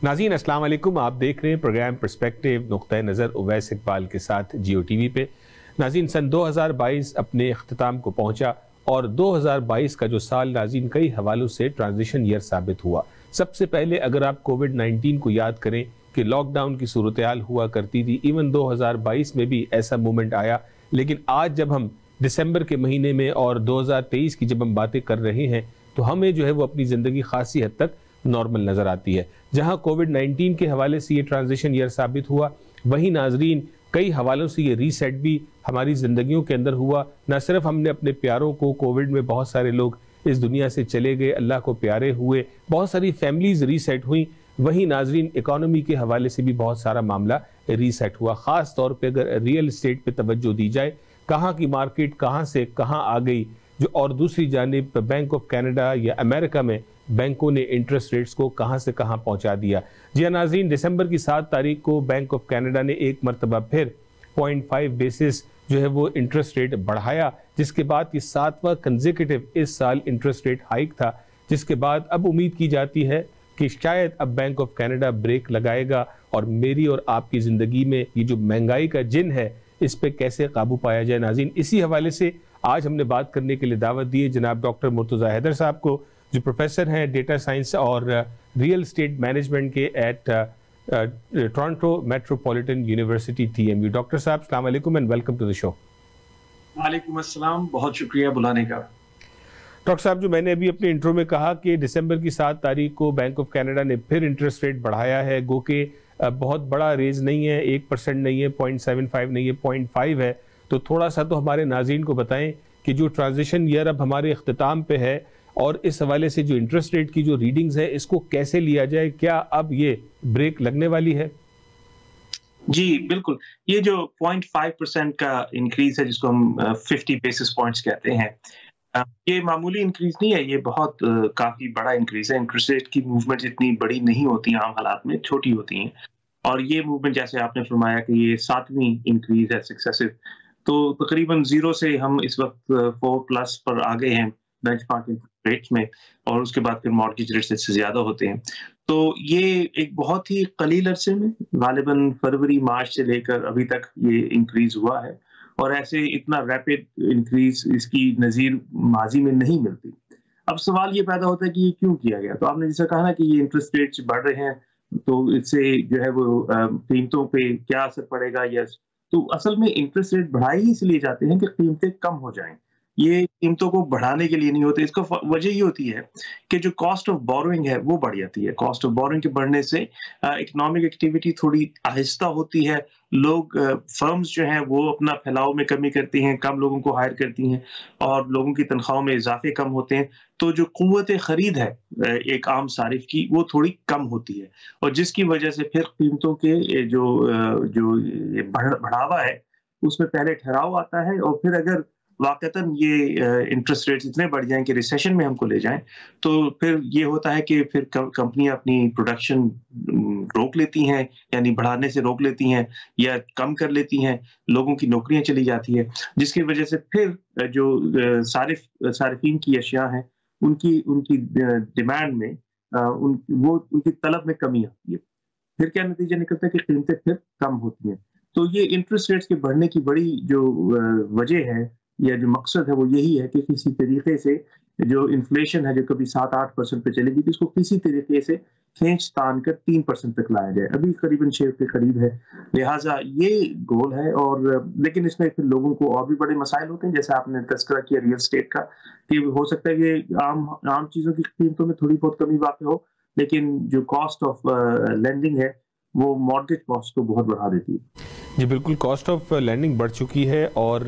नाज़रीन अस्सलाम वालेकुम। आप देख रहे हैं प्रोग्राम पर्सपेक्टिव नुक्ता नज़र उवैस इकबाल के साथ जियो टीवी पे। नाज़रीन सन 2022 अपने अख्ताम को पहुंचा और 2022 का जो साल नाज़रीन कई हवालों से ट्रांजिशन ईयर साबित हुआ। सबसे पहले अगर आप कोविड-19 को याद करें कि लॉकडाउन की सूरत हाल हुआ करती थी, इवन 2022 में भी ऐसा मोमेंट आया, लेकिन आज जब हम दिसंबर के महीने में और 2023 की जब हम बातें कर रहे हैं तो हमें जो है वो अपनी ज़िंदगी खासी हद तक नॉर्मल नज़र आती है। जहां कोविड-19 के हवाले से ये ट्रांजिशन ईयर साबित हुआ, वहीं नाजरीन कई हवालों से ये रीसेट भी हमारी ज़िंदगियों के अंदर हुआ। न सिर्फ हमने अपने प्यारों को, कोविड में बहुत सारे लोग इस दुनिया से चले गए, अल्लाह को प्यारे हुए, बहुत सारी फैमिलीज रीसेट हुई, वहीं नाजरीन इकॉनमी के हवाले से भी बहुत सारा मामला रीसेट हुआ। ख़ास तौर पर अगर रियल इस्टेट पर तवज्जो दी जाए, कहाँ की मार्केट कहाँ से कहाँ आ गई, जो और दूसरी जानिब बैंक ऑफ कनाडा या अमेरिका में बैंकों ने इंटरेस्ट रेट्स को कहां से कहां पहुंचा दिया। जी हाँ नाज़रीन, दिसंबर की 7 तारीख को बैंक ऑफ कनाडा ने एक मरतबा फिर 0.5 बेसिस जो है वो इंटरेस्ट रेट बढ़ाया, जिसके बाद ये 7वां कंसेक्यूटिव इस साल इंटरेस्ट रेट हाइक था, जिसके बाद अब उम्मीद की जाती है कि शायद अब बैंक ऑफ कनाडा ब्रेक लगाएगा और मेरी और आपकी ज़िंदगी में ये जो महंगाई का जिन है इस पर कैसे काबू पाया जाए। नाज़रीन, इसी हवाले से आज हमने बात करने के लिए दावत दी है जनाब डॉक्टर मुर्तज़ा हैदर साहब को, जो प्रोफेसर हैं डेटा साइंस और रियल स्टेट मैनेजमेंट के at Toronto Metropolitan University TMU। Doctor साहब अस्सलाम वालेकुम and welcome to the show. वालेकुम अस्सलाम, बहुत शुक्रिया बुलाने का। डॉक्टर साहब, जो मैंने अभी अपने इंट्रो में कहा कि दिसंबर की 7 तारीख को बैंक ऑफ कनाडा ने फिर इंटरेस्ट रेट बढ़ाया है, गो के बहुत बड़ा रेज नहीं है, 1% नहीं है, 0.75 नहीं है, 0.5 है, तो थोड़ा सा तो हमारे नाज़रीन को बताएं कि जो ट्रांजिशन ईयर अब हमारे अख्ताम पे है और इस हवाले से जो इंटरेस्ट रेट की जो रीडिंग्स है इसको कैसे लिया जाए, क्या अब ये ब्रेक लगने वाली है? जी बिल्कुल, ये जो 0.5% का इंक्रीज है जिसको हम 50 बेसिस पॉइंट्स कहते हैं, ये मामूली इंक्रीज नहीं है, ये बहुत काफी बड़ा इंक्रीज है। इंटरेस्ट रेट की मूवमेंट इतनी बड़ी नहीं होती आम हालात में, छोटी होती हैं, और ये मूवमेंट जैसे आपने फरमाया कि ये 7वीं इंक्रीज है सक्सेसिव, तो तकरीबन 0 से हम इस वक्त 4+ पर आ गए हैं बेंचमार्क रेट्स में, और उसके बाद फिर मॉर्गेज रेट्स इससे ज्यादा होते हैं। तो ये एक बहुत ही कलील अरसे में, गालिबन फरवरी मार्च से लेकर अभी तक ये इंक्रीज हुआ है, और ऐसे इतना रैपिड इंक्रीज इसकी नज़ीर माजी में नहीं मिलती। अब सवाल ये पैदा होता है कि ये क्यों किया गया। तो आपने जैसा कहा ना कि ये इंटरेस्ट रेट्स बढ़ रहे हैं, तो इससे जो है वो कीमतों पे क्या असर पड़ेगा। यस, तो असल में इंटरेस्ट रेट बढ़ाए ही इसलिए जाते हैं कि कीमतें कम हो जाएं, ये कीमतों को बढ़ाने के लिए नहीं होते। इसका वजह ये होती है कि जो कॉस्ट ऑफ बोरोइंग है वो बढ़ जाती है। कॉस्ट ऑफ बोरोइंग के बढ़ने से इकोनॉमिक एक्टिविटी थोड़ी आहिस्ता होती है, लोग फर्म्स जो हैं वो अपना फैलाव में कमी करती हैं, कम लोगों को हायर करती हैं, और लोगों की तनख्वाहों में इजाफे कम होते हैं, तो जो कुव्वत खरीद है एक आम सारिफ की वो थोड़ी कम होती है, और जिसकी वजह से फिर कीमतों के जो बढ़ावा है उसमें पहले ठहराव आता है, और फिर अगर वाक़तन ये इंटरेस्ट रेट्स इतने बढ़ जाएं कि रिसेशन में हमको ले जाएं, तो फिर ये होता है कि फिर कंपनियां अपनी प्रोडक्शन रोक लेती हैं, यानी बढ़ाने से रोक लेती हैं या कम कर लेती हैं, लोगों की नौकरियां चली जाती है, जिसकी वजह से फिर जो सारिफीन की अशिया हैं उनकी उनकी डिमांड में उनकी तलब में कमी आती है। फिर क्या नतीजा निकलता है कि कीमतें फिर कम होती हैं। तो ये इंटरेस्ट रेट्स के बढ़ने की बड़ी जो वजह है या जो मकसद है वो यही है कि किसी तरीके से जो इन्फ्लेशन है जो कभी 7-8% पे चलेगी, तो इसको किसी तरीके से खींच तान कर 3% तक लाया जाए। अभी करीबन 6 के करीब है, लिहाजा ये गोल है। और लेकिन इसमें फिर लोगों को और भी बड़े मसाइल होते हैं, जैसे आपने तस्करा किया रियल स्टेट का, कि हो सकता है कि आम चीज़ों की कीमतों में थोड़ी बहुत कमी वाक़ई हो, लेकिन जो कॉस्ट ऑफ लेंडिंग है वो मॉर्गेज कॉस्ट को बहुत बढ़ा देती है। जी बिल्कुल, कॉस्ट ऑफ लैंडिंग बढ़ चुकी है। और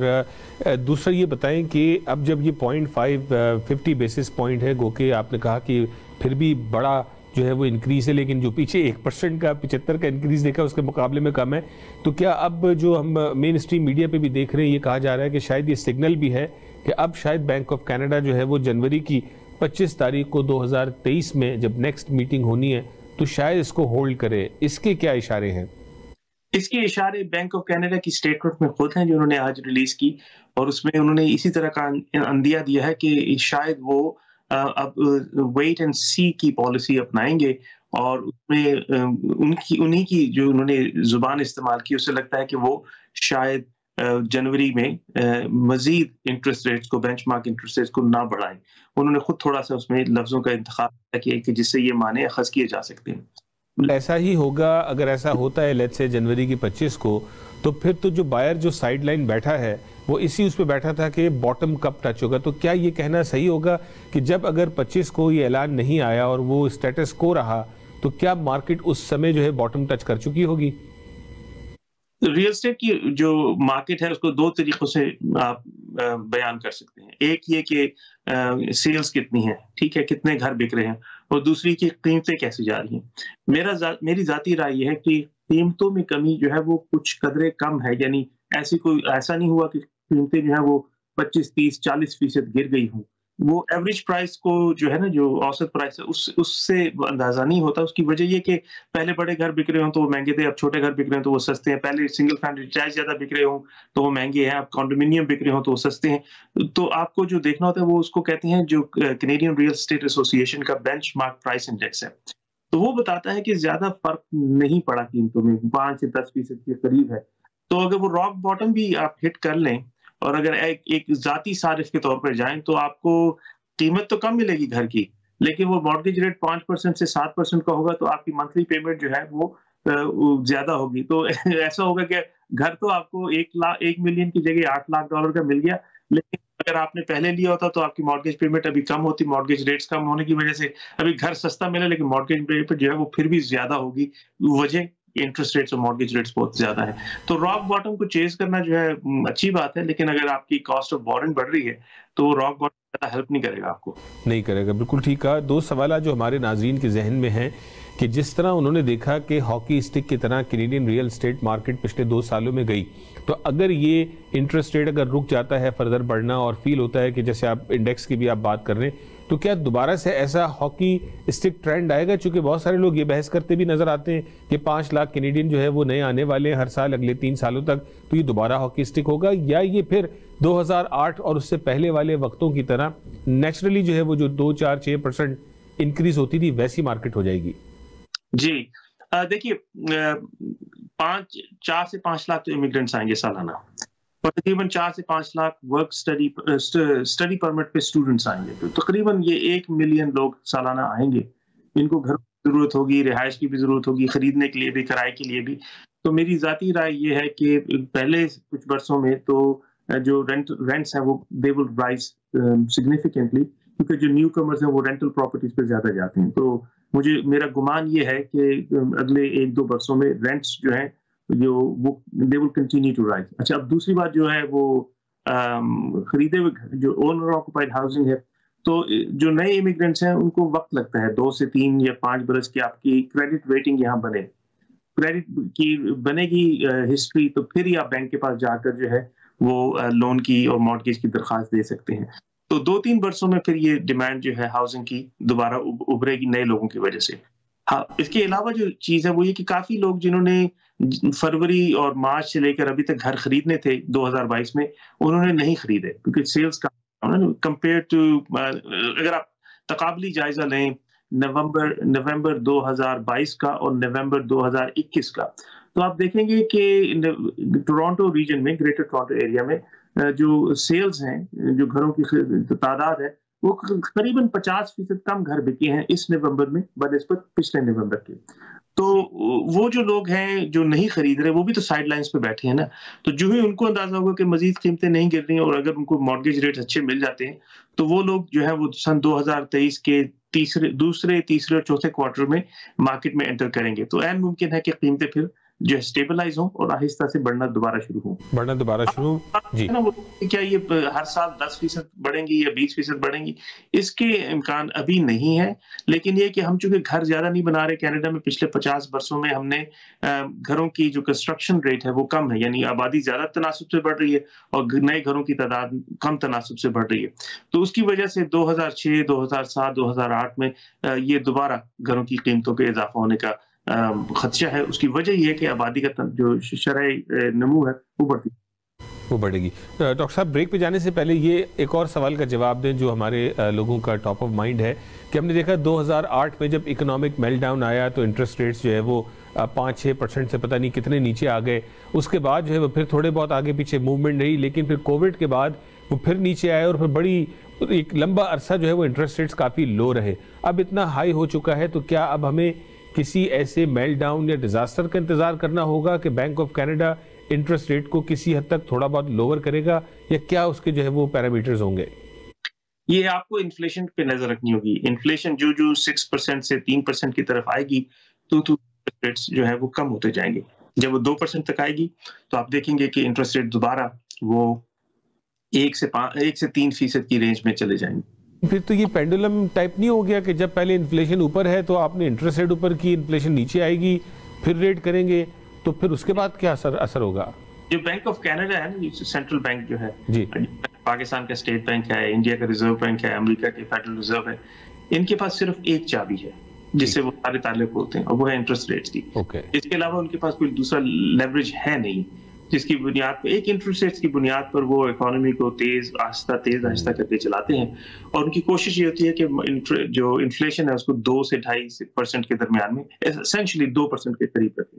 दूसरा ये बताएं कि अब जब ये 50 बेसिस पॉइंट है, गो के आपने कहा कि फिर भी बड़ा जो है वो इंक्रीज है, लेकिन जो पीछे 1% का 75 का इंक्रीज देखा उसके मुकाबले में कम है, तो क्या अब जो हम मेन स्ट्रीम मीडिया पे भी देख रहे हैं, ये कहा जा रहा है कि शायद ये सिग्नल भी है कि अब शायद बैंक ऑफ कनाडा जो है वो जनवरी की 25 तारीख को 2023 में जब नेक्स्ट मीटिंग होनी है तो शायद इसको होल्ड करे। इसके क्या इशारे हैं? इसके इशारे बैंक ऑफ कनाडा की स्टेटमेंट में खुद हैं जो उन्होंने आज रिलीज की, और उसमें उन्होंने इसी तरह का अंदिया दिया है कि शायद वो अब वेट एंड सी की पॉलिसी अपनाएंगे और उसमें उन्हीं की जो उन्होंने ज़ुबान इस्तेमाल की, उससे लगता है कि वो शायद जनवरी में मज़ीद इंटरेस्ट रेट्स को, बेंचमार्क इंटरेस्ट रेट्स को ना बढ़ाएँ। उन्होंने खुद थोड़ा-सा उसमें लफ्ज़ों का इंतखाब किया कि जिससे ये माने अख़ज़ किए जा सकते हैं। ऐसा ही होगा। अगर ऐसा होता है लेट्स से जनवरी की 25 को, तो फिर तो जो बायर जो साइड लाइन बैठा है वो इसी उस पे बैठा था कि बॉटम कब टच होगा। तो क्या ये कहना सही होगा कि जब अगर 25 को ये ऐलान नहीं आया और वो स्टेटस को रहा, तो क्या मार्केट उस समय जो है बॉटम टच कर चुकी होगी? रियल एस्टेट की जो मार्केट है उसको 2 तरीकों से आप बयान कर सकते हैं। एक ये कि सेल्स कितनी है, ठीक है? कितने घर बिक रहे हैं, और दूसरी कि कीमतें कैसी जा रही हैं। मेरी ज़ाती राय ये है कि कीमतों में कमी जो है वो कुछ कदरे कम है, यानी ऐसा नहीं हुआ कि कीमतें जो है वो 25, 30, 40% गिर गई हों। वो एवरेज प्राइस को जो है ना, जो औसत प्राइस है उससे अंदाज़ा नहीं होता। उसकी वजह ये कि पहले बड़े घर बिक रहे हों तो वो महँगे थे, अब छोटे घर बिक रहे हैं तो वो सस्ते हैं। पहले सिंगल फैमिली डिटैच ज़्यादा बिक रहे हों तो वो महँगे हैं, अब कंडोमिनियम बिक रहे हों तो वो सस्ते हैं। तो आपको जो देखना होता है वो उसको कहते हैं, जो कैनेडियन रियल एस्टेट एसोसिएशन का बेंचमार्क प्राइस इंडेक्स है। तो वो बताता है कि ज़्यादा फ़र्क नहीं पड़ा कीमतों में, 5 से 10% के करीब है। तो अगर वो रॉक बॉटम भी आप हिट कर लें और अगर एक एक ज़ाती सारिफ़ के तौर पर जाएँ, तो आपको कीमत तो कम मिलेगी घर की, लेकिन वो मॉर्टगेज रेट 5% से 7% का होगा, तो आपकी मंथली पेमेंट जो है वो ज़्यादा होगी। तो ऐसा होगा कि घर तो आपको 1 मिलियन की जगह $8 लाख का मिल गया, लेकिन अगर आपने पहले लिया होता तो आपकी मॉर्टगेज पेमेंट अभी कम होती। मॉर्टगेज रेट्स कम होने की वजह से अभी घर सस्ता मिला, लेकिन मॉर्टगेज पेमेंट जो है वो फिर भी ज़्यादा होगी। वजह इंटरेस्ट रेट्स और मॉर्टगेज रेट्स बहुत ज़्यादा है। तो रॉक बॉटम को चेज़ करना जो है अच्छी बात है, लेकिन अगर आपकी कॉस्ट ऑफ बोरोइंग बढ़ रही है, तो रॉक बॉटम ज़्यादा हेल्प नहीं करेगा आपको। नहीं करेगा, बिल्कुल ठीक कहा। 2 सवाल जो हमारे नाज़रीन के जहन में हैं कि जिस तरह उन्होंने देखा कि हॉकी स्टिक की तरह कैनेडियन रियल एस्टेट मार्केट पिछले 2 सालों में गई, तो अगर ये इंटरेस्ट रेट अगर रुक जाता है फर्दर बढ़ना और फील होता है कि जैसे आप इंडेक्स की भी आप बात कर रहे हैं, तो क्या दोबारा से ऐसा हॉकी स्टिक ट्रेंड आएगा? चूंकि बहुत सारे लोग ये बहस करते भी नजर आते हैं कि 5 लाख कैनेडियन जो है वो नए आने वाले हैं हर साल अगले 3 सालों तक, तो ये दोबारा हॉकी स्टिक होगा या ये फिर 2008 और उससे पहले वाले वक्तों की तरह नेचुरली जो है वो जो 2, 4, 6% इंक्रीज होती थी वैसी मार्केट हो जाएगी? जी, देखिए, 4 से 5 लाख तो इमिग्रेंट्स आएंगे सालाना, और तकरीबन 4 से 5 लाख वर्क स्टडी परमिट पे स्टूडेंट्स आएंगे। तो तकरीबन ये 1 मिलियन लोग सालाना आएंगे। इनको घर की ज़रूरत होगी, रिहाइश की भी ज़रूरत होगी, खरीदने के लिए भी, किराए के लिए भी। तो मेरी ज़ाती राय ये है कि पहले कुछ बरसों में तो जो रेंट्स हैं वो दे विल राइज सिग्निफिकेंटली, क्योंकि जो न्यू कमर्स हैं वो रेंटल प्रॉपर्टीज पे ज़्यादा जाते हैं। तो मेरा गुमान ये है कि अगले 1-2 बरसों में रेंट्स जो हैं वो they will continue to rise. अच्छा, अब दूसरी बात जो है वो खरीदे हुए जो ओनर ऑक्युपाइड हाउसिंग है, तो जो नए इमिग्रेंट्स हैं उनको वक्त लगता है 2 से 3 या 5 बरस की आपकी क्रेडिट रेटिंग यहाँ बने। क्रेडिट की बनेगी हिस्ट्री, तो फिर ही आप बैंक के पास जाकर जो है वो लोन की और मॉर्टगेज की दरख्वास्त दे सकते हैं। तो 2-3 बरसों में फिर ये डिमांड जो है हाउसिंग की दोबारा उभरेगी नए लोगों की वजह से। हाँ, इसके अलावा जो चीज़ है वो ये कि काफ़ी लोग जिन्होंने फरवरी और मार्च से लेकर अभी तक घर खरीदने थे 2022 में, उन्होंने नहीं खरीदे क्योंकि सेल्स का कंपेयर टू अगर आप तकाबली जायजा लें नवंबर 2022 का और नवंबर 2021 का, तो आप देखेंगे कि टोरंटो रीजन में, ग्रेटर टोरंटो एरिया में जो सेल्स हैं, जो घरों की तादाद है, वो करीबन 50% कम घर बिके हैं इस नवंबर में बनिस्बत पिछले नवंबर के। तो वो जो लोग हैं जो नहीं खरीद रहे, वो भी तो साइड लाइन्स पे बैठे हैं ना। तो जो ही उनको अंदाजा होगा कि मजीद कीमतें नहीं गिर रही हैं और अगर उनको मॉर्गेज रेट्स अच्छे मिल जाते हैं, तो वो लोग जो है वो सन 2023 के दूसरे, तीसरे और चौथे क्वार्टर में मार्केट में एंटर करेंगे। तो ऐन मुमकिन है कि कीमतें फिर जो है स्टेबलाइज हों और आहिस्ता से बढ़ना दोबारा शुरू जी। ना वो क्या ये हर साल 10% बढ़ेंगी या 20% बढ़ेंगी, इसके इम्कान अभी नहीं है। लेकिन ये कि हम चूंकि घर ज्यादा नहीं बना रहे, कनाडा में पिछले 50 वर्षों में हमने घरों की जो कंस्ट्रक्शन रेट है वो कम है, यानी आबादी ज्यादा तनासुब से बढ़ रही है और नए घरों की तादाद कम तनासुब से बढ़ रही है। तो उसकी वजह से 2006, 2007, 2008 में ये दोबारा घरों की कीमतों के इजाफा होने का खदशा है। उसकी वजह यह है कि आबादी का जो शरह नमू है वो बढ़ती है। वो बढ़ेगी। डॉक्टर साहब, ब्रेक पे जाने से पहले ये एक और सवाल का जवाब दें जो हमारे लोगों का टॉप ऑफ माइंड है कि हमने देखा 2008 में जब इकोनॉमिक मेल्टडाउन आया तो इंटरेस्ट रेट्स जो है वो 5-6% से पता नहीं कितने नीचे आ गए। उसके बाद जो है वो फिर थोड़े बहुत आगे पीछे मूवमेंट रही, लेकिन फिर कोविड के बाद वो फिर नीचे आए और फिर बड़ी एक लंबा अरसा जो है वो इंटरेस्ट रेट्स काफ़ी लो रहे। अब इतना हाई हो चुका है तो क्या अब हमें किसी ऐसे मेल्टडाउन या डिजास्टर का इंतजार करना होगा कि bank of Canada interest rate को किसी हद तक थोड़ा बहुत लोअर करेगा, या क्या उसके जो है वो पैरामीटर्स होंगे? ये आपको इन्फ्लेशन पे नजर रखनी होगी। इन्फ्लेशन जो 6% से 3% की तरफ आएगी तो रेट्स जो है वो कम होते जाएंगे। जब वो 2% तक आएगी तो आप देखेंगे कि इंटरेस्ट रेट दोबारा वो 1 से 3% की रेंज में चले जाएंगे। फिर तो ये पेंडुलम टाइप नहीं हो गया कि जब पहले इन्फ्लेशन ऊपर है तो आपने इंटरेस्ट रेट ऊपर की, इन्फ्लेशन नीचे आएगी, फिर रेट करेंगे, तो फिर उसके बाद क्या असर होगा? जो बैंक ऑफ कनाडा है ना, सेंट्रल बैंक जो है जी, पाकिस्तान का स्टेट बैंक है, इंडिया का रिजर्व बैंक है, अमेरिका के फेडरल रिजर्व है, इनके पास सिर्फ एक चाबी है जिससे वो सारे ताले खोलते हैं, और वो है इंटरेस्ट रेट्स की। इसके अलावा उनके पास कोई दूसरा लेवरेज है नहीं जिसकी बुनियाद पर, एक इंटरेस्ट रेट्स की बुनियाद पर वो इकोनॉमी को तेज आहिस्ता करके चलाते हैं। और उनकी कोशिश ये होती है कि जो इन्फ्लेशन है उसको 2 से 2.5% के दरमियान में, एसेंशियली 2% के करीब रखें।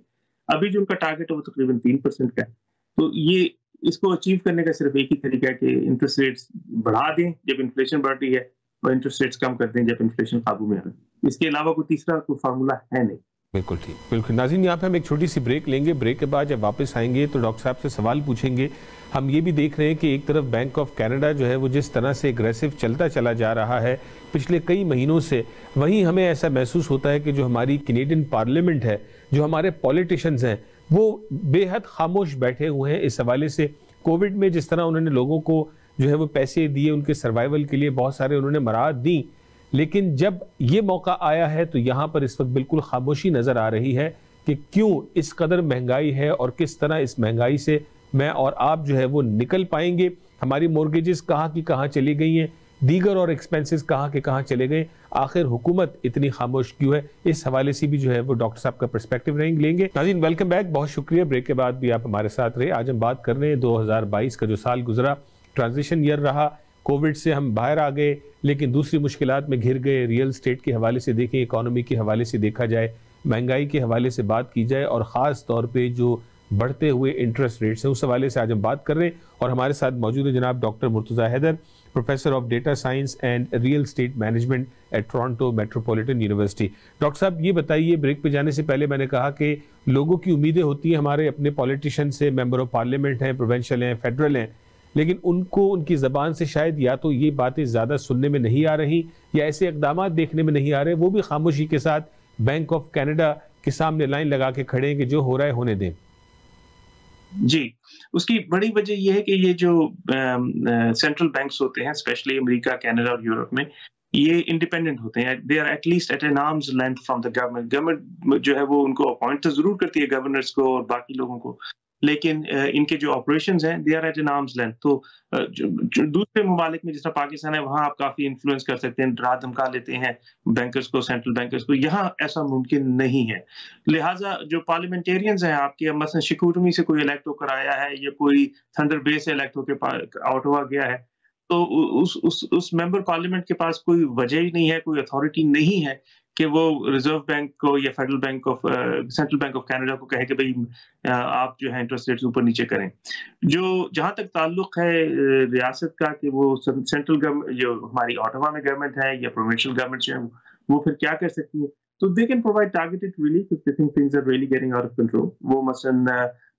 अभी जो उनका टारगेट है वो तकरीबन 3% का है। तो ये इसको अचीव करने का सिर्फ एक ही तरीका है कि इंटरेस्ट रेट्स बढ़ा दें जब इन्फ्लेशन बढ़ रही है, और इंटरेस्ट रेट्स कम कर दें जब इन्फ्लेशन काबू में आ रहा है। इसके अलावा कोई तीसरा कोई फार्मूला है नहीं। बिल्कुल ठीक, बिल्कुल। नाज़रीन, यहाँ पे हम एक छोटी सी ब्रेक लेंगे। ब्रेक के बाद जब वापस आएंगे तो डॉक्टर साहब से सवाल पूछेंगे। हम ये भी देख रहे हैं कि एक तरफ बैंक ऑफ कनाडा जो है वो जिस तरह से एग्रेसिव चलता चला जा रहा है पिछले कई महीनों से, वहीं हमें ऐसा महसूस होता है कि जो हमारी कैनेडियन पार्लियामेंट है, जो हमारे पॉलिटिशियंस हैं, वो बेहद खामोश बैठे हुए हैं इस हवाले से। कोविड में जिस तरह उन्होंने लोगों को जो है वो पैसे दिए, उनके सर्वाइवल के लिए बहुत सारे उन्होंने मराहत दी, लेकिन जब ये मौका आया है तो यहाँ पर इस वक्त बिल्कुल खामोशी नजर आ रही है कि क्यों इस कदर महंगाई है और किस तरह इस महंगाई से मैं और आप जो है वो निकल पाएंगे। हमारी मॉर्गेजेस कहाँ की कहाँ चली गई हैं, दीगर और एक्सपेंसेस कहाँ के कहाँ चले गए, आखिर हुकूमत इतनी खामोश क्यों है? इस हवाले से भी जो है वो डॉक्टर साहब का पर्सपेक्टिव लेंगे। नाज़रीन, वेलकम बैक, बहुत शुक्रिया ब्रेक के बाद भी आप हमारे साथ रहे। आज हम बात कर रहे हैं 2022 का जो साल गुजरा, ट्रांजिशन ईयर रहा। कोविड से हम बाहर आ गए लेकिन दूसरी मुश्किलात में घिर गए। रियल स्टेट के हवाले से देखें, इकोनॉमी के हवाले से देखा जाए, महंगाई के हवाले से बात की जाए, और ख़ास तौर पे जो बढ़ते हुए इंटरेस्ट रेट्स हैं उस हवाले से आज हम बात कर रहे हैं। और हमारे साथ मौजूद है जनाब doctor Murtaza Haider, professor of data science and real estate management at Toronto Metropolitan University. Doctor साहब, ये बताइए, ब्रेक पे जाने से पहले मैंने कहा कि लोगों की उम्मीदें होती हैं हमारे अपने पॉलिटिशियन से, मेंबर ऑफ पार्लियामेंट हैं, प्रोविंशियल हैं, फेडरल हैं, लेकिन उनको उनकी ज़बान से शायद या तो ये बातें ज़्यादा सुनने में नहीं आ रही या ऐसे इक़दाम देखने में नहीं आ रहे। वो भी खामोशी के साथ बैंक ऑफ कनाडा के सामने लाइन लगा के खड़े हैं कि जो हो रहा है होने दें। जी, उसकी बड़ी वजह यह है कि ये जो सेंट्रल बैंक्स होते हैं, स्पेशली अमेरिका, कनाडा और यूरोप में, ये इंडिपेंडेंट होते हैं। They are at least at an arm's length from the government. Government जो है वो उनको अपॉइंट तो जरूर करती है, गवर्नर्स को और बाकी लोगों को, लेकिन इनके जो ऑपरेशंस हैं they are at an arm's length. तो जो दूसरे ममालिक में जिस तरह पाकिस्तान है, वहां आप काफी इन्फ्लुएंस कर सकते हैं, डरा धमका लेते हैं बैंकर्स को, सेंट्रल बैंकर्स को। यहाँ ऐसा मुमकिन नहीं है। लिहाजा जो पार्लियामेंटेरियंस हैं आपके, मसलन शिकूरमी से कोई इलेक्ट होकर आया है या कोई थंडर बे से इलेक्ट होकर आउट हुआ गया है, तो उस मेंबर पार्लियामेंट के पास कोई वजह ही नहीं है, कोई अथॉरिटी नहीं है कि वो रिजर्व बैंक को या federal bank of central bank of Canada को कहे कि भाई आप जो है इंटरेस्ट रेट्स ऊपर नीचे करें। जो जहां तक ताल्लुक है रियासत का कि वो सेंट्रल गवर्नमेंट, जो हमारी ऑटोवा में गवर्नमेंट है या प्रोविंशियल गवर्नमेंट जो है, वो फिर क्या कर सकती है? तो they can provide targeted relief if they think things are really getting out of control. वो मसलन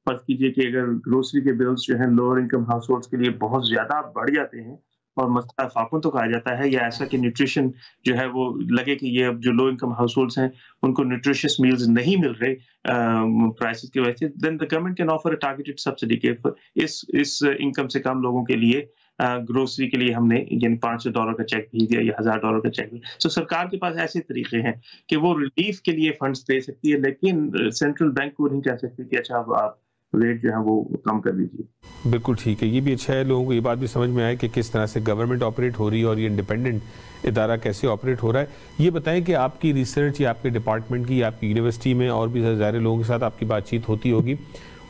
फर्ज कीजिए कि अगर ग्रोसरी के बिल्स जो है लोअर इनकम हाउस होल्ड्स के लिए बहुत ज्यादा बढ़ जाते हैं और मसला फाकुन तो कहा जाता है, या ऐसा कि न्यूट्रिशन जो है वो लगे कि ये अब जो लो इनकम हाउस होल्ड्स हैं उनको न्यूट्रिशियस मील्स नहीं मिल रहे प्राइसेस की वजह से, then the government can offer a targeted subsidy के इस इनकम से कम लोगों के लिए ग्रोसरी के लिए हमने यानी $500 का चेक भेज दिया या $1000 का चेक। तो सरकार के पास ऐसे तरीके हैं कि वो रिलीफ के लिए फंड्स दे सकती है, लेकिन सेंट्रल बैंक को नहीं कह सकती कि अच्छा अब आप रेट जो है वो कम कर दीजिए। बिल्कुल ठीक है, ये भी अच्छा है, लोगों को ये बात भी समझ में आए कि किस तरह से गवर्नमेंट ऑपरेट हो रही है और ये इंडिपेंडेंट इदारा कैसे ऑपरेट हो रहा है। ये बताएं कि आपकी रिसर्च या आपके डिपार्टमेंट की, आपकी यूनिवर्सिटी में और भी ज़्यादा लोगों के साथ आपकी बातचीत होती होगी,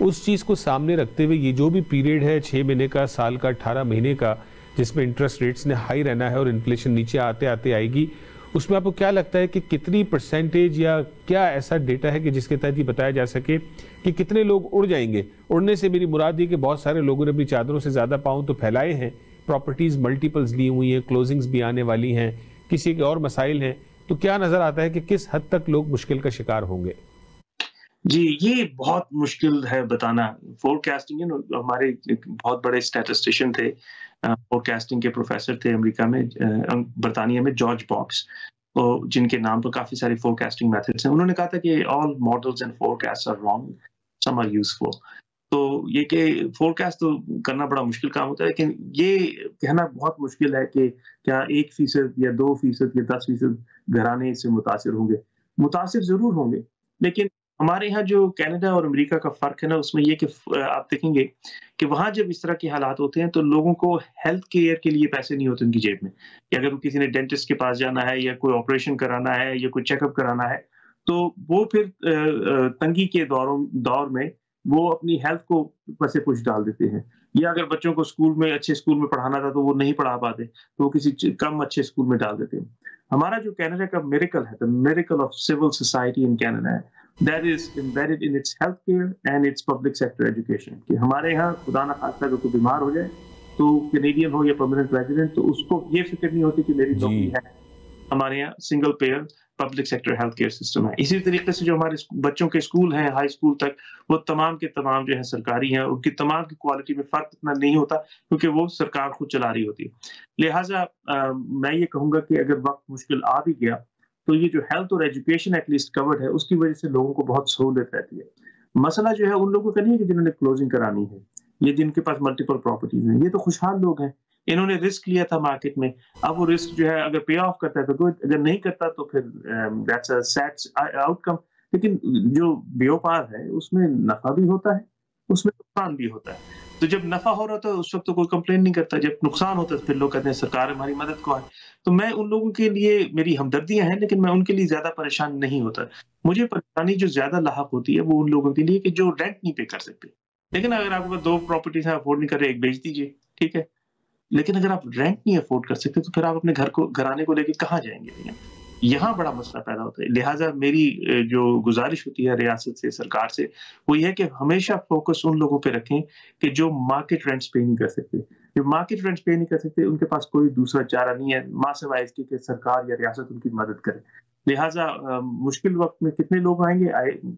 उस चीज़ को सामने रखते हुए ये जो भी पीरियड है 6 महीने का, साल का, 18 महीने का, जिसमें इंटरेस्ट रेट्स ने हाई रहना है और इन्फ्लेशन नीचे आते आते आएगी, उसमें आपको क्या लगता है कि कितनी परसेंटेज या क्या ऐसा डेटा है कि जिसके तहत ये बताया जा सके कि कितने लोग उड़ जाएंगे? उड़ने से मेरी मुराद ये कि बहुत सारे लोगों ने अपनी चादरों से ज़्यादा पाँव तो फैलाए हैं, प्रॉपर्टीज़ मल्टीपल्स ली हुई हैं, क्लोजिंग्स भी आने वाली हैं, किसी के और मसाइल हैं, तो क्या नज़र आता है कि किस हद तक लोग मुश्किल का शिकार होंगे? जी, ये बहुत मुश्किल है बताना। फ़ोरकास्टिंग हमारे एक बहुत बड़े स्टैटिस्टिशियन थे, फ़ोरकास्टिंग के प्रोफ़ेसर थे अमेरिका में, बर्तानिया में, जॉर्ज बॉक्स, तो जिनके नाम पर काफ़ी सारी फ़ोरकास्टिंग मेथड्स हैं। उन्होंने कहा था कि all models and forecasts are wrong, some are useful. तो ये कि फ़ोरकास्ट तो करना बड़ा मुश्किल काम होता है, लेकिन ये कहना बहुत मुश्किल है कि क्या 1% या 2% या 10% घराने इससे मुतासिर होंगे। मुतासिर ज़रूर होंगे, लेकिन हमारे यहाँ जो कनाडा और अमेरिका का फ़र्क है ना, उसमें ये कि आप देखेंगे कि वहाँ जब इस तरह के हालात होते हैं, तो लोगों को हेल्थ केयर के लिए पैसे नहीं होते उनकी जेब में। कि अगर किसी ने डेंटिस्ट के पास जाना है या कोई ऑपरेशन कराना है या कोई चेकअप कराना है, तो वो फिर तंगी के दौर में वो अपनी हेल्थ को पसे पुश डाल देते हैं। या अगर बच्चों को अच्छे स्कूल में पढ़ाना था, तो वो नहीं पढ़ा पाते, तो वो किसी कम अच्छे स्कूल में डाल देते हैं। हमारा जो कनाडा का मिरेकल है, the miracle of civil society in Canada है, that is embedded in its healthcare and its public sector education। कि हमारे यहाँ खुदा ना खास्ता अगर कोई बीमार हो जाए, तो कैनेडियन हो या परमानेंट रेजिडेंट, तो उसको ये फिक्र नहीं होती कि मेरी नौकरी है। हमारे यहाँ single pair public sector health care system है। इसी तरीके से जो हमारे बच्चों के स्कूल हैं हाई स्कूल तक, वो तमाम के तमाम जो है सरकारी हैं, उनकी तमाम की क्वालिटी में फ़र्क इतना नहीं होता, क्योंकि वो सरकार खुद चला रही होती है। लिहाज़ा मैं ये कहूँगा कि अगर वक़्त मुश्किल आ भी गया, तो ये जो हेल्थ और एजुकेशन एटलीस्ट कवर्ड है, उसकी वजह से लोगों को बहुत सहूलियत रहती है। मसला जो है उन लोगों का नहीं है कि जिन्होंने क्लोजिंग करानी है, या जिनके पास मल्टीपल प्रॉपर्टीज़ हैं, ये तो खुशहाल लोग हैं। इन्होंने रिस्क लिया था मार्केट में, अब वो रिस्क जो है अगर पे ऑफ करता है तो गुड, अगर नहीं करता तो फिर दैट्स अ सैड आउटकम। लेकिन जो व्यापार है उसमें नफ़ा भी होता है, उसमें नुकसान भी होता है। तो जब नफ़ा हो रहा था उस वक़्त तो कोई कंप्लेन नहीं करता, जब नुकसान होता है तो फिर लोग कहते हैं सरकार हमारी मदद को आए। तो मैं उन लोगों के लिए मेरी हमदर्दियाँ हैं, लेकिन मैं उनके लिए ज़्यादा परेशान नहीं होता। मुझे परेशानी जो ज़्यादा लाहक होती है वो उन लोगों के लिए कि जो रेंट नहीं पे कर सकते। लेकिन अगर आपके पास 2 प्रॉपर्टीज़ हैं, अफ़ोर्ड नहीं कर रहे, 1 बेच दीजिए, ठीक है। लेकिन अगर आप रेंट नहीं अफ़ोर्ड कर सकते, तो फिर आप अपने घराने को लेके कहाँ जाएँगे भैया? यहाँ बड़ा मसला पैदा होता है। लिहाज़ा मेरी जो गुज़ारिश होती है रियासत से, सरकार से, वो ये है कि हमेशा फ़ोकस उन लोगों पे रखें कि जो मार्केट रेंट्स पे नहीं कर सकते। जो मार्केट रेंट्स पे नहीं कर सकते, उनके पास कोई दूसरा चारा नहीं है, माँ सिवाय इसके कि सरकार या रियासत उनकी मदद करे। लिहाज़ा मुश्किल वक़्त में कितने लोग आएँगे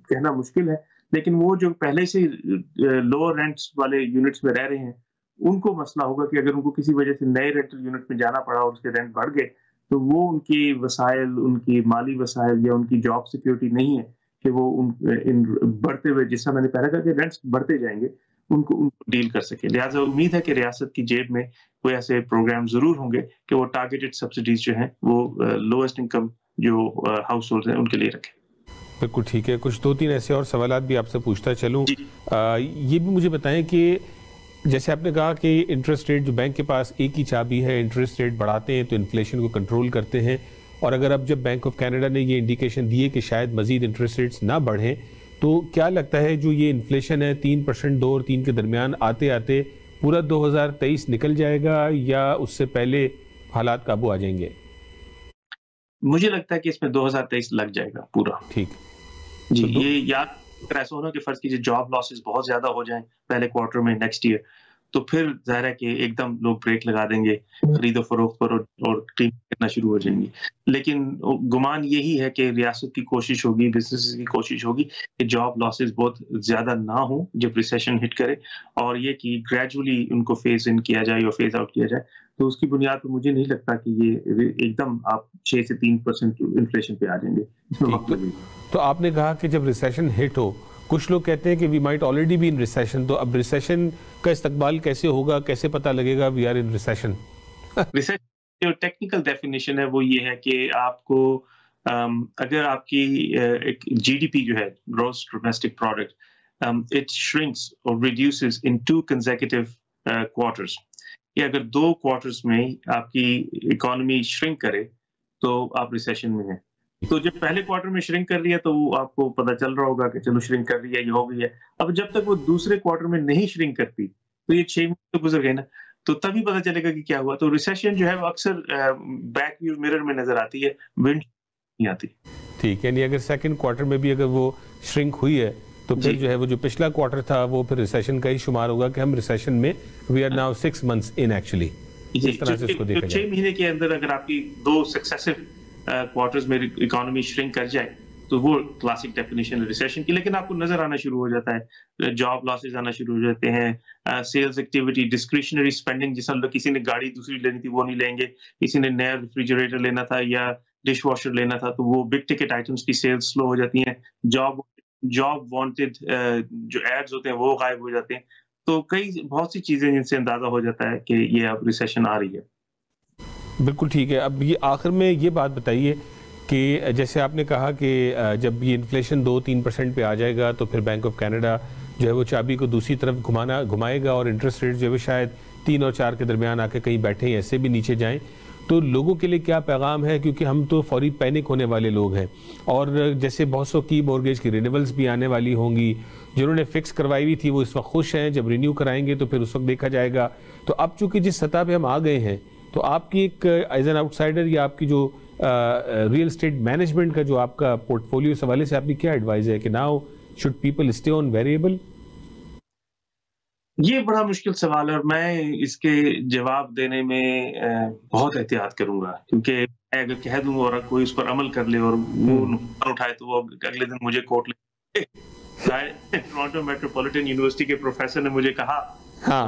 कहना मुश्किल है, लेकिन वो जो पहले से लोअर रेंट्स वाले यूनिट्स में रह रहे हैं, उनको मसला होगा कि अगर उनको किसी वजह से नए रेंटल यूनिट में जाना पड़ा और उसके रेंट बढ़ गए, तो वो उनकी वसाइल, उनकी माली वसाइल या उनकी जॉब सिक्योरिटी नहीं है कि वो इन बढ़ते हुए, जिस तरह मैंने पहले कहा कि रेंट्स बढ़ते जाएँगे, उनको डील कर सकें। लिहाज़ा उम्मीद है कि रियासत की जेब में कोई ऐसे प्रोग्राम ज़रूर होंगे कि वो टारगेटेड सब्सिडीज़ जो हैं, वो लोएस्ट इनकम जो हाउस होल्ड्स हैं, उनके लिए रखें। बिल्कुल ठीक है। कुछ 2-3 ऐसे और सवालात भी आपसे पूछता चलूँ। ये भी मुझे बताएँ कि जैसे आपने कहा कि इंटरेस्ट रेट, जो बैंक के पास एक ही चाबी है, इंटरेस्ट रेट बढ़ाते हैं तो इन्फ्लेशन को कंट्रोल करते हैं, और अगर अब जब बैंक ऑफ कनाडा ने ये इंडिकेशन दी है कि शायद मज़ीद इंटरेस्ट रेट्स ना बढ़ें, तो क्या लगता है जो ये इन्फ्लेशन है 3%, 2 और 3 के दरमियान आते आते पूरा 2023 निकल जाएगा या उससे पहले हालात काबू आ जाएंगे? मुझे लगता है कि इसमें 2023 लग जाएगा पूरा। ठीक। जी, तो ये याद अगर ऐसा हो ना कि फ़र्ज़ कीजिए जॉब लॉसेस बहुत ज़्यादा हो जाएँ पहले क्वार्टर में नेक्स्ट ईयर, तो फिर ज़ाहिर है कि एकदम लोग ब्रेक लगा देंगे, खरीदो-फ़रोख्त पर और टीम करना शुरू हो जाएँगी। लेकिन गुमान यही है कि रियासत की कोशिश होगी, बिज़नेसेस की कोशिश होगी कि जॉब लॉसेस बहुत ज़्यादा ना हो जब रिसेशन हिट करे, और ये कि ग्रेजुअली उनको फ़ेज़ इन किया जाए या फ़ेज़ आउट किया जाए। तो उसकी बुनियाद पर मुझे नहीं लगता कि ये एकदम आप 6 से 3% इन्फ्लेशन पे आ जाएँगे। इसमें वक़्त लगेगा। तो आपने कहा कि जब रिसेशन हिट हो, कुछ लोग कहते हैं कि we might already be in recession, तो अब रिसेशन का इस्तकबाल कैसे होगा, कैसे पता लगेगा we are in recession? Recession जो टेक्निकल डेफिनेशन है वो ये है कि आपको अगर आपकी एक जीडीपी जो है, gross domestic product, it shrinks और रिड्यूसेस इन 2 कंसेक्यूटिव क्वार्टर्स, कि अगर 2 क्वार्टर्स में आपकी इकोनॉमी श्रिंक करे तो आप रिसेशन में हैं। तो जब पहले क्वार्टर में श्रिंक कर लिया तो वो आपको पता चल रहा होगा कि चलो श्रिंक कर रही है, ये हो गई है। अब जब तक वो दूसरे क्वार्टर में नहीं श्रिंक करती, तो ये 6 महीने तो गुज़र गए ना, तो तभी पता चलेगा कि क्या हुआ। तो रिसेशन जो है वो अक्सर बैक व्यू मिरर में नज़र आती है, विंड नहीं आती। ठीक है, यानी अगर सेकंड क्वार्टर में भी अगर वो श्रिंक हुई है तो फिर जो है वो जो पिछला क्वार्टर था वो फिर रिसेशन का ही शुमार होगा कि हम रिसेशन में we are now 6 months in actually. इस तरह से इसको देखा जाए 6 महीने के अंदर अगर आपकी 2 सक्सेसिव क्वार्टर्स में इकोनॉमी श्रिंक कर जाए तो वो क्लासिक डेफिनेशन है रिसेशन की। लेकिन आपको नजर आना शुरू हो जाता है, जॉब लॉसेस आना शुरू हो जाते हैं, सेल्स एक्टिविटी, डिस्क्रिशनरी स्पेंडिंग, जिस किसी ने गाड़ी दूसरी लेनी थी वो नहीं लेंगे, किसी ने नया रेफ्रिजरेटर लेना था या डिश वॉशर लेना था, तो वो बिग टिकट आइटम्स की सेल्स स्लो हो जाती हैं। जॉब वांटेड जो एड्स होते हैं वो गायब हो जाते हैं। तो कई बहुत सी चीजें जिनसे अंदाजा हो जाता है कि ये अब रिसेशन आ रही है। बिल्कुल ठीक है। अब ये आखिर में ये बात बताइए कि जैसे आपने कहा कि जब ये इन्फ्लेशन 2-3% पे आ जाएगा तो फिर बैंक ऑफ कनाडा जो है वो चाबी को दूसरी तरफ घुमाएगा और इंटरेस्ट रेट जो है वो शायद 3 और 4 के दरमियान आके कहीं बैठे हैं, ऐसे भी नीचे जाएं। तो लोगों के लिए क्या पैगाम है, क्योंकि हम तो फौरी पैनिक होने वाले लोग हैं और जैसे बहुत सौ की मॉर्गेज की रिन्यूअल्स भी आने वाली होंगी, जिन्होंने फिक्स करवाई हुई थी वो इस वक्त खुश हैं, जब रिन्यू कराएंगे तो फिर उस वक्त देखा जाएगा। तो अब चूंकि जिस सतह पे हम आ गए हैं तो आपकी एक एज एन आउटसाइडर या आपकी जो रियल एस्टेट मैनेजमेंट का जो आपका पोर्टफोलियो इस हवाले से आपकी क्या एडवाइस है कि now should people stay on variable? ये बड़ा मुश्किल सवाल है और मैं इसके जवाब देने में बहुत एहतियात करूंगा, क्योंकि मैं अगर कह दूं और कोई उस पर अमल कर ले और वो नुकसान उठाए तो वो अगले दिन मुझे कोर्ट ले। टोरंटो मेट्रोपॉलिटन यूनिवर्सिटी के प्रोफेसर ने मुझे कहा, हाँ,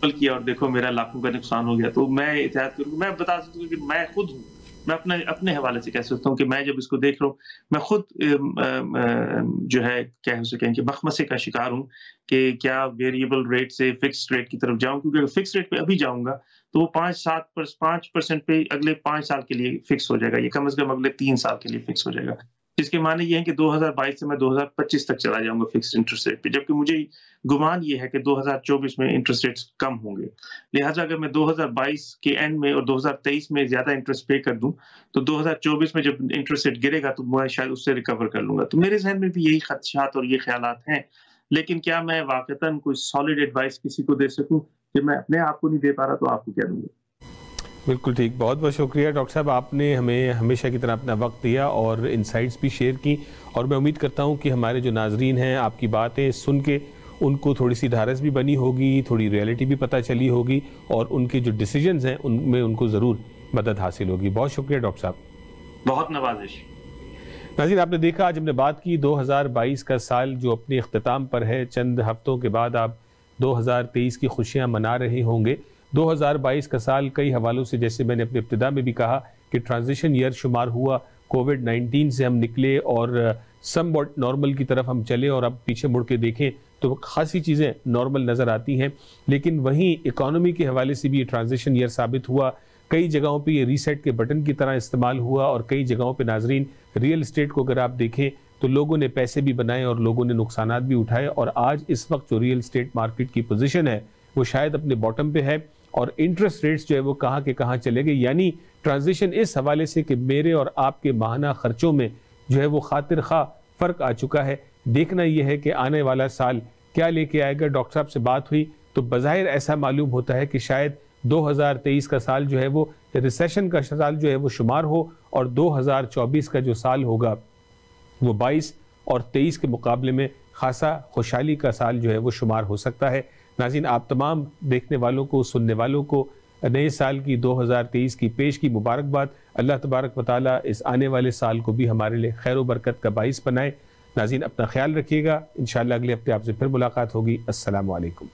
अमल किया और देखो मेरा लाखों का नुकसान हो गया। तो मैं एहतियात करूंगा। मैं बता सकता हूँ कि मैं खुद हूँ, मैं अपने हवाले से कह सकता हूँ कि मैं जब इसको देख रहा हूँ, मैं खुद जो है क्या हो सकें कि मखमसे का शिकार हूँ कि क्या वेरिएबल रेट से फिक्स्ड रेट की तरफ जाऊं, क्योंकि अगर फिक्स्ड रेट पे अभी जाऊंगा तो वो 5% पे अगले 5 साल के लिए फिक्स हो जाएगा, ये कम से कम अगले 3 साल के लिए फिक्स हो जाएगा, जिसके माने ये है कि 2022 से मैं 2025 तक चला जाऊंगा फिक्स्ड इंटरेस्ट रेट पे, जबकि मुझे गुमान ये है कि 2024 में इंटरेस्ट रेट्स कम होंगे। लिहाजा अगर मैं 2022 के एंड में और 2023 में ज्यादा इंटरेस्ट पे कर दूं तो 2024 में जब इंटरेस्ट रेट गिरेगा तो मैं शायद उससे रिकवर कर लूंगा। तो मेरे जहन में भी यही खदशात और ये ख्यालात हैं, लेकिन क्या मैं वाकईतन कोई सॉलिड एडवाइस किसी को दे सकूं कि मैं अपने आप को नहीं दे पा रहा तो आपको क्या दूंगा। बिल्कुल ठीक, बहुत बहुत शुक्रिया डॉक्टर साहब, आपने हमें हमेशा की तरह अपना वक्त दिया और इनसाइट्स भी शेयर की, और मैं उम्मीद करता हूँ कि हमारे जो नाजरीन हैं आपकी बातें सुन के उनको थोड़ी सी धारस भी बनी होगी, थोड़ी रियलिटी भी पता चली होगी और उनके जो डिसीजंस हैं उनमें उनको ज़रूर मदद हासिल होगी। बहुत शुक्रिया डॉक्टर साहब, बहुत नवाजिश। नाज़रीन आपने देखा आज हमने बात की 2022 का साल जो अपने अख्तिताम पर है, चंद हफ्तों के बाद आप 2023 की खुशियाँ मना रहे होंगे। 2022 का साल कई हवालों से, जैसे मैंने अपने इब्तिदा में भी कहा कि ट्रांजिशन ईयर शुमार हुआ, कोविड-19 से हम निकले और समवॉट नॉर्मल की तरफ हम चले, और अब पीछे मुड़ के देखें तो खासी चीज़ें नॉर्मल नज़र आती हैं। लेकिन वहीं इकॉनमी के हवाले से भी ये ट्रांजिशन ईयर साबित हुआ, कई जगहों पे ये रीसेट के बटन की तरह इस्तेमाल हुआ और कई जगहों पे नाजरीन रियल इस्टेट को अगर आप देखें तो लोगों ने पैसे भी बनाए और लोगों ने नुकसानात भी उठाए, और आज इस वक्त जो रियल इस्टेट मार्केट की पोजीशन है वो शायद अपने बॉटम पे है और इंटरेस्ट रेट्स जो है वो कहाँ के कहाँ चले गए। यानी ट्रांजिशन इस हवाले से कि मेरे और आपके माहाना खर्चों में जो है वो खातिर खा फ़र्क आ चुका है। देखना यह है कि आने वाला साल क्या लेके आएगा। डॉक्टर साहब से बात हुई तो बज़ाहिर ऐसा मालूम होता है कि शायद 2023 का साल जो है वो रिसेशन का साल जो है वो शुमार हो, और 2024 का जो साल होगा वो 22 और 23 के मुकाबले में खासा खुशहाली का साल जो है वो शुमार हो सकता है। नाज़रीन, आप तमाम देखने वालों को, सुनने वालों को नए साल की 2023 की पेश की मुबारकबाद। अल्लाह तबारक व तआला इस आने वाले साल को भी हमारे लिए खैर व बरकत का बाइस बनाए। नाज़रीन, अपना ख्याल रखिएगा। इंशाअल्लाह अगले हफ्ते आपसे फिर मुलाकात होगी। अस्सलामु अलैकुम।